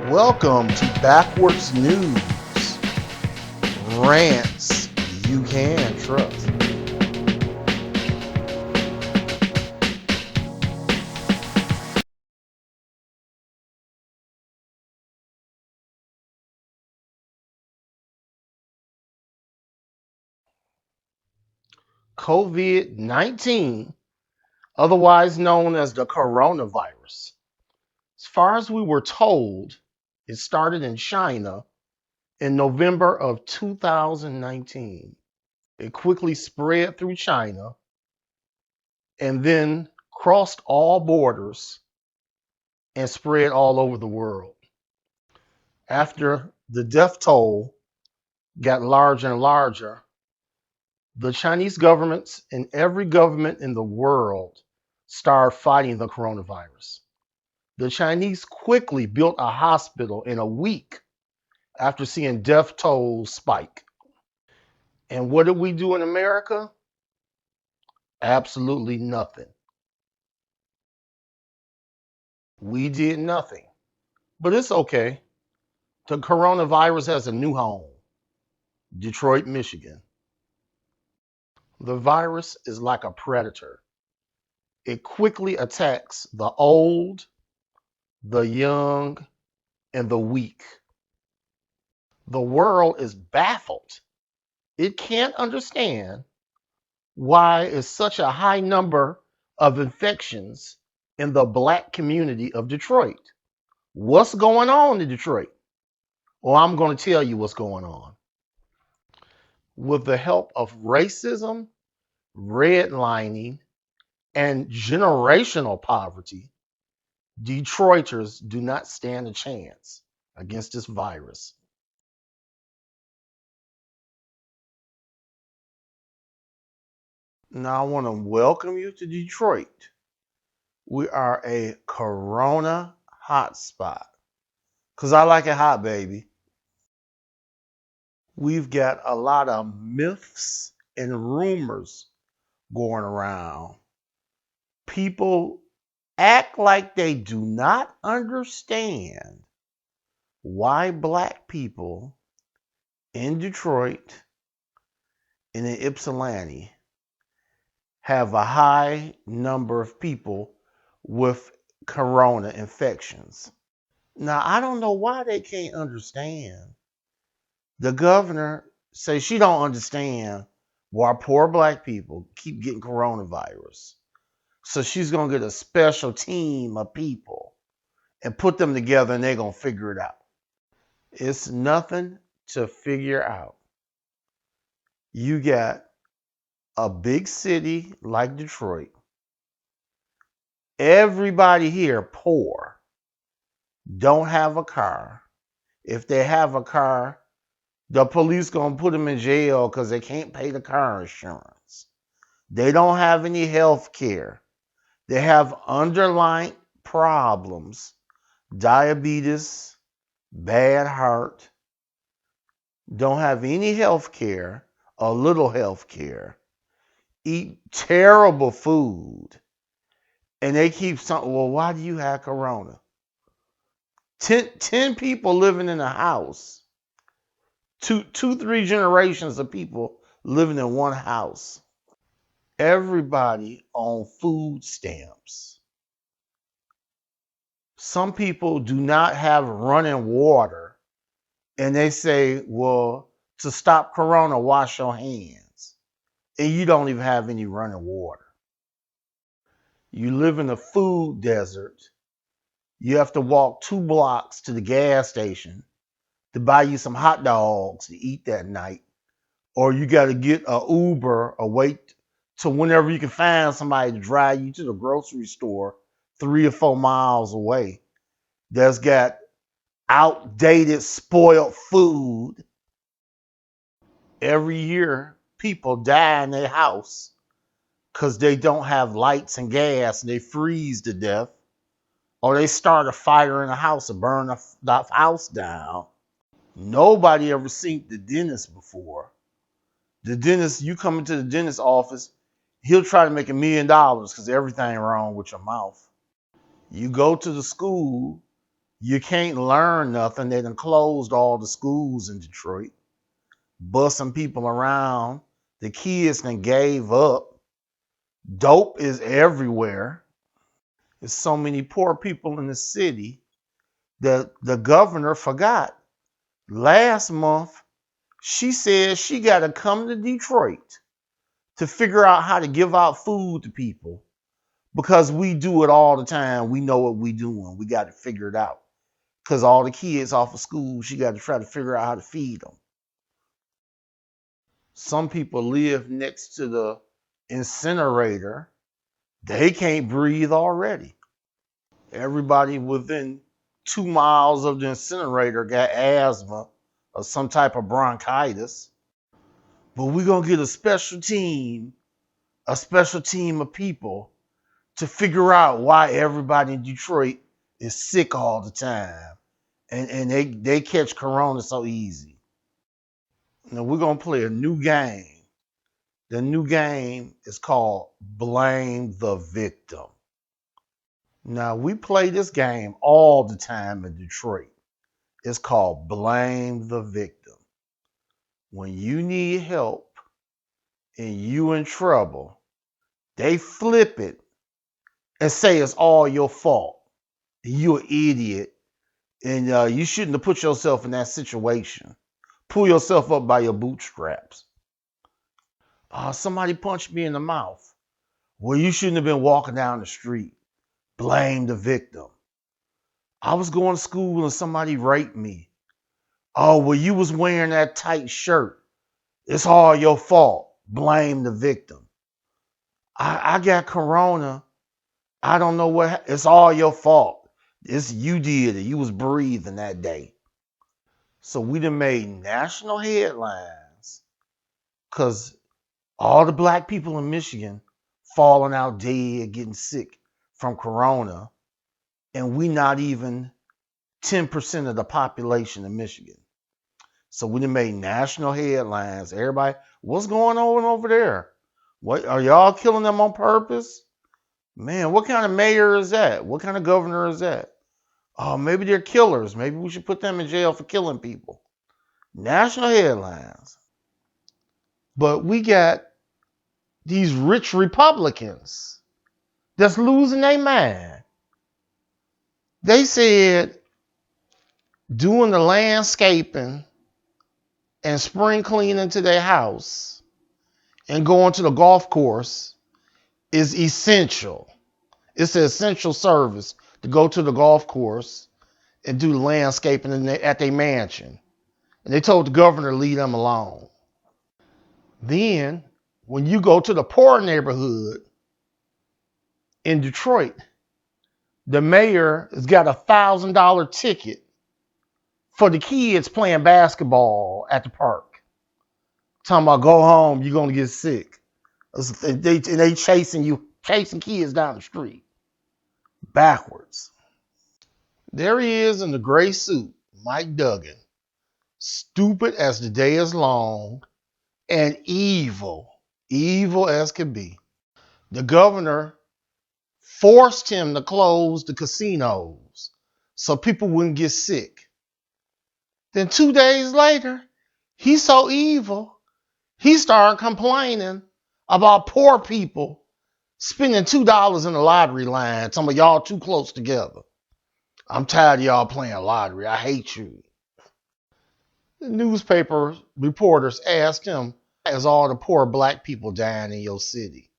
Welcome to Backwards News, rants you can trust. COVID-19, otherwise known as the coronavirus. As far as we were told, it started in China in November of 2019. It quickly spread through China and then crossed all borders and spread all over the world. After the death toll got larger and larger, the Chinese governments and every government in the world started fighting the coronavirus. The Chinese quickly built a hospital in a week after seeing death tolls spike. And what did we do in America? Absolutely nothing. We did nothing. But it's okay. The coronavirus has a new home, Detroit, Michigan. The virus is like a predator. It quickly attacks the old, the young, and the weak. The world is baffled. It can't understand why is such a high number of infections in the black community of Detroit. What's going on in Detroit? Well, I'm going to tell you what's going on. With the help of racism, redlining, and generational poverty, Detroiters do not stand a chance against this virus. Now, I want to welcome you to Detroit. We are a corona hotspot because I like it hot, baby. We've got a lot of myths and rumors going around. People act like they do not understand why black people in Detroit and in Ypsilanti have a high number of people with corona infections. Now, I don't know why they can't understand. The governor says she don't understand why poor black people keep getting coronavirus. So she's going to get a special team of people and put them together and they're going to figure it out. It's nothing to figure out. You got a big city like Detroit. Everybody here poor, don't have a car. If they have a car, the police gonna put them in jail because they can't pay the car insurance. They don't have any health care. They have underlying problems, diabetes, bad heart, don't have any health care, a little health care, eat terrible food, and they keep saying, well, why do you have corona? 10 people living in a house, three generations of people living in one house. Everybody on food stamps. Some people do not have running water, and they say, well, to stop corona, wash your hands. And you don't even have any running water. You live in a food desert. You have to walk 2 blocks to the gas station to buy you some hot dogs to eat that night. Or you got to get a Uber or wait till whenever you can find somebody to drive you to the grocery store 3 or 4 miles away that's got outdated, spoiled food. Every year, people die in their house because they don't have lights and gas and they freeze to death. Or they start a fire in the house and burn the house down. Nobody ever seen the dentist before. The dentist, you come into the dentist office, he'll try to make $1 million because everything wrong with your mouth. You go to the school, You can't learn nothing. They done closed all the schools in Detroit, bussing people around. The kids done gave up. Dope is everywhere. There's so many poor people in the city that the governor forgot. Last month, she said she got to come to Detroit to figure out how to give out food to people because we do it all the time. We know what we doing. We got to figure it out. Because all the kids off of school, she got to try to figure out how to feed them. Some people live next to the incinerator. They can't breathe already. Everybody within 2 miles of the incinerator got asthma or some type of bronchitis. But we're going to get a special team of people to figure out why everybody in Detroit is sick all the time. And they catch corona so easy. Now we're going to play a new game. The new game is called Blame the Victim. Now we play this game all the time in Detroit. It's called Blame the Victim. When you need help and you in trouble, they flip it and say it's all your fault. You an idiot, and you shouldn't have put yourself in that situation. Pull yourself up by your bootstraps. Somebody punched me in the mouth. Well, you shouldn't have been walking down the street. Blame the victim. I was going to school and somebody raped me. Oh, well, you was wearing that tight shirt. It's all your fault. Blame the victim. I got corona. I don't know what. It's all your fault. It's you did it. You was breathing that day. So we done made national headlines because all the black people in Michigan falling out dead, getting sick from corona, and we not even 10% of the population of Michigan. So we done made national headlines. Everybody, what's going on over there? What are y'all killing them on purpose? Man, what kind of mayor is that? What kind of governor is that? Oh, maybe they're killers. Maybe we should put them in jail for killing people. National headlines. But we got these rich Republicans that's losing their mind. They said doing the landscaping and spring cleaning to their house and going to the golf course is essential. It's an essential service to go to the golf course and do the landscaping at their mansion. And they told the governor to leave them alone. Then, when you go to the poor neighborhood in Detroit, the mayor has got $1,000 ticket for the kids playing basketball at the park. Talking about go home, you're gonna get sick. They chasing kids down the street. Backwards. There he is in the gray suit, Mike Duggan. Stupid as the day is long and evil. Evil as could be. The governor forced him to close the casinos so people wouldn't get sick. Then 2 days later, he's so evil, he started complaining about poor people spending $2 in the lottery line. Some of y'all too close together. I'm tired of y'all playing lottery. I hate you. The newspaper reporters asked him, why is all the poor black people dying in your city?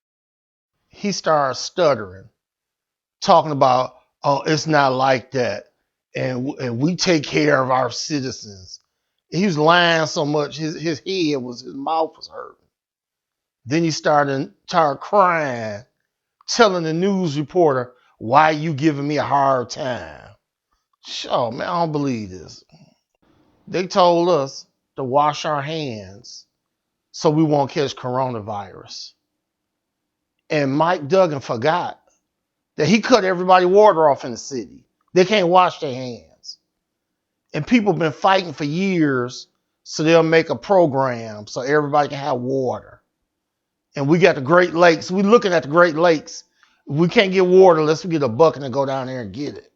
He started stuttering, talking about, oh, it's not like that. And we take care of our citizens. He was lying so much, his mouth was hurting. Then he started crying, telling the news reporter, why you giving me a hard time? Oh, man, I don't believe this. They told us to wash our hands so we won't catch coronavirus. And Mike Duggan forgot that he cut everybody's water off in the city. They can't wash their hands. And people have been fighting for years so they'll make a program so everybody can have water. And we got the Great Lakes. We're looking at the Great Lakes. We can't get water unless we get a bucket and go down there and get it.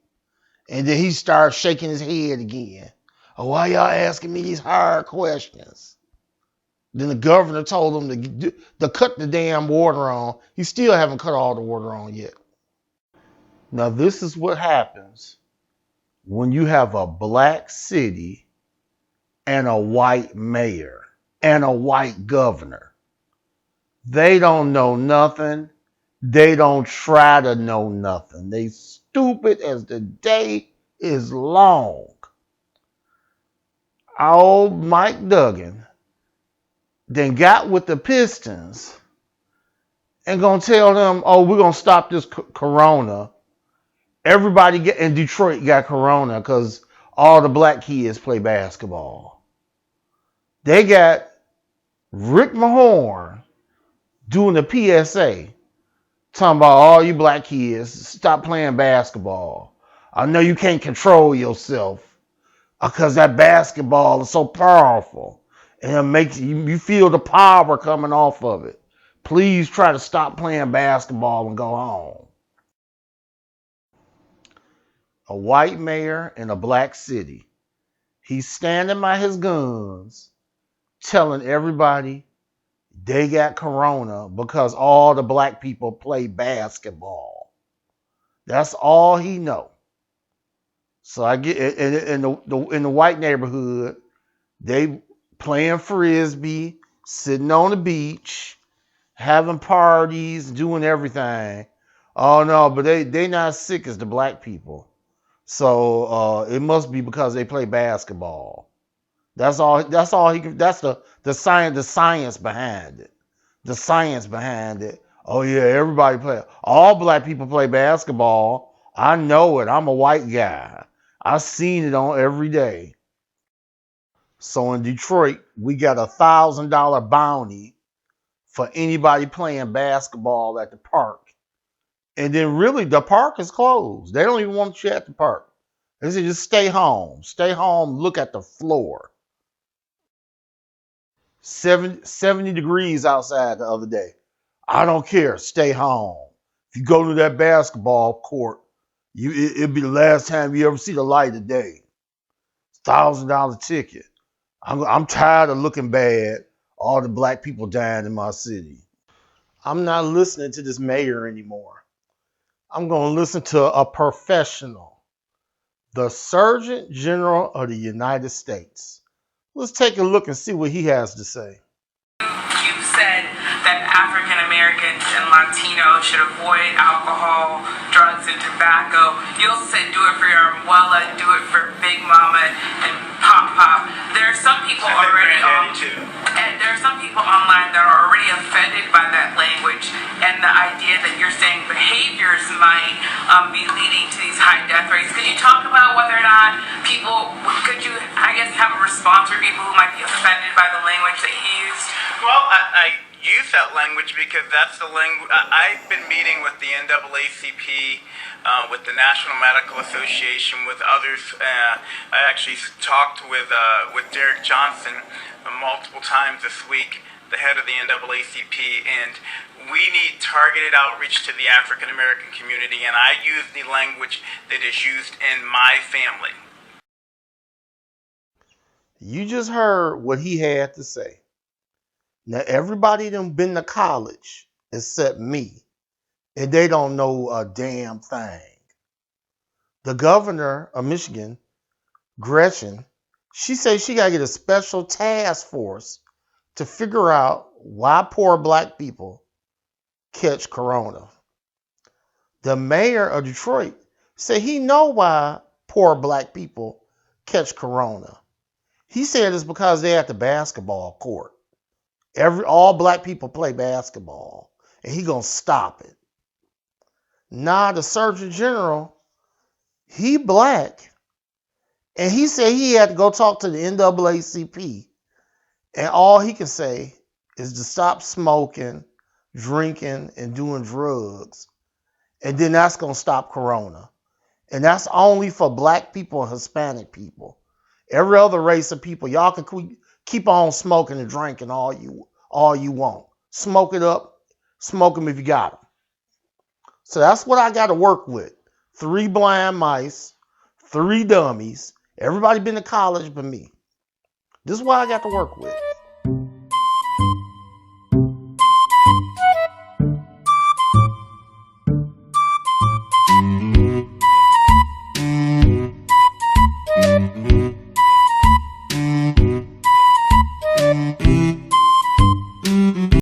And then he started shaking his head again. Oh, why y'all asking me these hard questions? Then the governor told him to cut the damn water on. He still haven't cut all the water on yet. Now, this is what happens when you have a black city and a white mayor and a white governor. They don't know nothing. They don't try to know nothing. They stupid as the day is long. Old Mike Duggan then got with the Pistons and gonna tell them, oh, we're gonna stop this corona. Everybody in Detroit got corona because all the black kids play basketball. They got Rick Mahorn doing the PSA, talking about all you black kids, stop playing basketball. I know you can't control yourself because that basketball is so powerful and it makes you feel the power coming off of it. Please try to stop playing basketball and go home. A white mayor in a black city. He's standing by his guns, telling everybody they got corona because all the black people play basketball. That's all he know. So I get in the white neighborhood, they playing frisbee, sitting on the beach, having parties, doing everything. Oh no, but they not sick as the black people. So it must be because they play basketball. That's all. That's all he can. That's the science. The science behind it. The science behind it. Oh yeah, everybody play. All black people play basketball. I know it. I'm a white guy. I've seen it on every day. So in Detroit, we got $1,000 bounty for anybody playing basketball at the park. And then really the park is closed. They don't even want you at the park. They say just stay home. Stay home, look at the floor. 70 degrees outside the other day. I don't care. Stay home. If you go to that basketball court, it'll be the last time you ever see the light of day. $1,000 ticket. I'm tired of looking bad. All the black people dying in my city. I'm not listening to this mayor anymore. I'm going to listen to a professional, the Surgeon General of the United States. Let's take a look and see what he has to say. You've said that African Americans and Latinos should avoid alcohol, drugs, and tobacco. You also said do it for your abuela, do it for Big Mama and Pop Pop. There are some people online that are already offended by that language and the idea that you're saying behaviors might be leading to these high death rates. Could you talk about whether or not could you, I guess, have a response for people who might be offended by the language that he used? Well, I use that language because that's the language. I've been meeting with the NAACP, with the National Medical Association, with others. I actually talked with Derek Johnson multiple times this week, the head of the NAACP, and we need targeted outreach to the African American community, and I use the language that is used in my family. You just heard what he had to say. Now, everybody done been to college except me, and they don't know a damn thing. The governor of Michigan, Gretchen, she said she got to get a special task force to figure out why poor black people catch corona. The mayor of Detroit said he know why poor black people catch corona. He said it's because they're at the basketball court. All black people play basketball, and he gonna stop it. Now the Surgeon General, he black, and he said he had to go talk to the NAACP, and all he can say is to stop smoking, drinking, and doing drugs, and then that's gonna stop corona. And that's only for black people and Hispanic people. Every other race of people, y'all can keep on smoking and drinking all you want. Smoke it up, smoke them if you got them. So that's what I got to work with. 3 blind mice, 3 dummies. Everybody been to college but me. This is what I got to work with.